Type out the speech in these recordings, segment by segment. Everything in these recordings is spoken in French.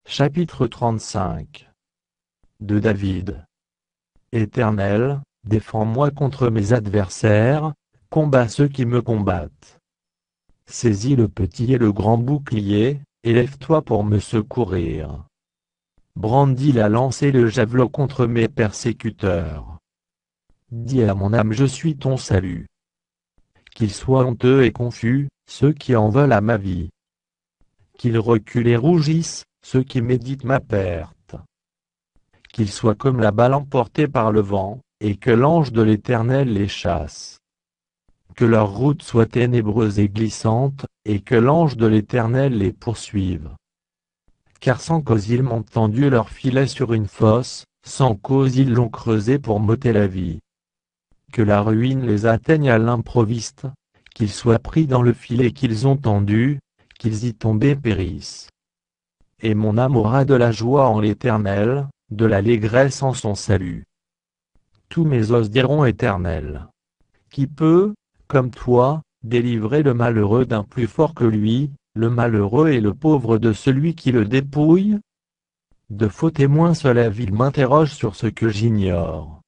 Chapitre 35 de David. Éternel, défends-moi contre mes adversaires, combats ceux qui me combattent. Saisis le petit et le grand bouclier, élève-toi pour me secourir. Brandis la lance et le javelot contre mes persécuteurs. Dis à mon âme: je suis ton salut. Qu'ils soient honteux et confus, ceux qui en veulent à ma vie. Qu'ils reculent et rougissent, ceux qui méditent ma perte. Qu'ils soient comme la balle emportée par le vent, et que l'ange de l'Éternel les chasse. Que leur route soit ténébreuse et glissante, et que l'ange de l'Éternel les poursuive. Car sans cause ils m'ont tendu leur filet sur une fosse, sans cause ils l'ont creusé pour m'ôter la vie. Que la ruine les atteigne à l'improviste, qu'ils soient pris dans le filet qu'ils ont tendu, qu'ils y tombent et périssent. Et mon âme aura de la joie en l'Éternel, de l'allégresse en son salut. Tous mes os diront: Éternel. Qui peut, comme toi, délivrer le malheureux d'un plus fort que lui, le malheureux et le pauvre de celui qui le dépouille? De faux témoins se lèvent, ils m'interrogent sur ce que j'ignore.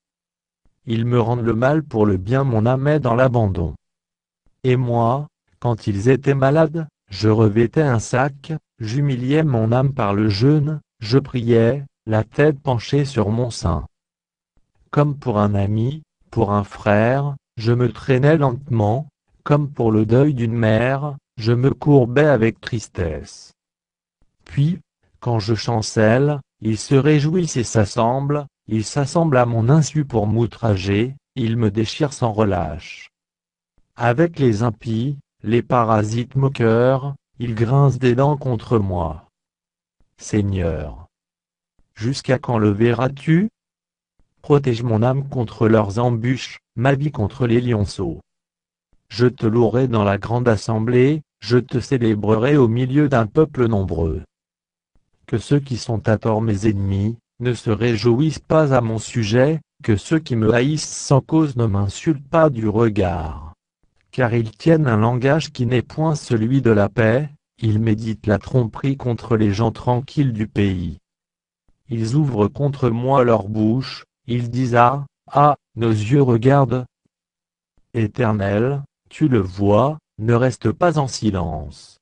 Ils me rendent le mal pour le bien, mon âme est dans l'abandon. Et moi, quand ils étaient malades, je revêtais un sac, j'humiliais mon âme par le jeûne, je priais, la tête penchée sur mon sein. Comme pour un ami, pour un frère, je me traînais lentement, comme pour le deuil d'une mère, je me courbais avec tristesse. Puis, quand je chancelle, ils se réjouissent et s'assemblent, ils s'assemblent à mon insu pour m'outrager, ils me déchirent sans relâche. Avec les impies, les parasites moqueurs, ils grincent des dents contre moi. Seigneur, jusqu'à quand le verras-tu? Protège mon âme contre leurs embûches, ma vie contre les lionceaux. Je te louerai dans la grande assemblée, je te célébrerai au milieu d'un peuple nombreux. Que ceux qui sont à tort mes ennemis, ne se réjouissent pas à mon sujet, que ceux qui me haïssent sans cause ne m'insultent pas du regard. Car ils tiennent un langage qui n'est point celui de la paix, ils méditent la tromperie contre les gens tranquilles du pays. Ils ouvrent contre moi leur bouche, ils disent: ah, nos yeux regardent. Éternel, tu le vois, ne reste pas en silence.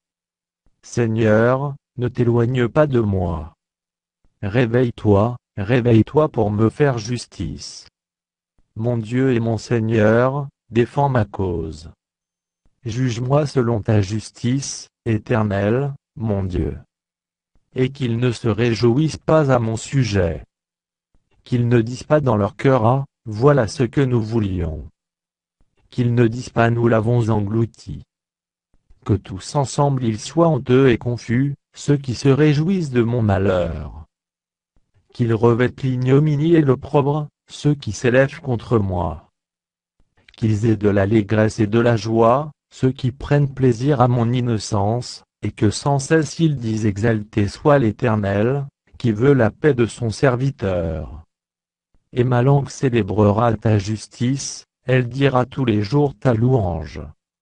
Seigneur, ne t'éloigne pas de moi. Réveille-toi pour me faire justice. Mon Dieu et mon Seigneur, défends ma cause. Juge-moi selon ta justice, Éternel, mon Dieu. Et qu'ils ne se réjouissent pas à mon sujet. Qu'ils ne disent pas dans leur cœur: ah, voilà ce que nous voulions. Qu'ils ne disent pas: nous l'avons englouti. Que tous ensemble ils soient honteux et confus, ceux qui se réjouissent de mon malheur. Qu'ils revêtent l'ignominie et l'opprobre, ceux qui s'élèvent contre moi. Qu'ils aient de l'allégresse et de la joie, ceux qui prennent plaisir à mon innocence, et que sans cesse ils disent: exalté soit l'Éternel, qui veut la paix de son serviteur. Et ma langue célébrera ta justice, elle dira tous les jours ta louange.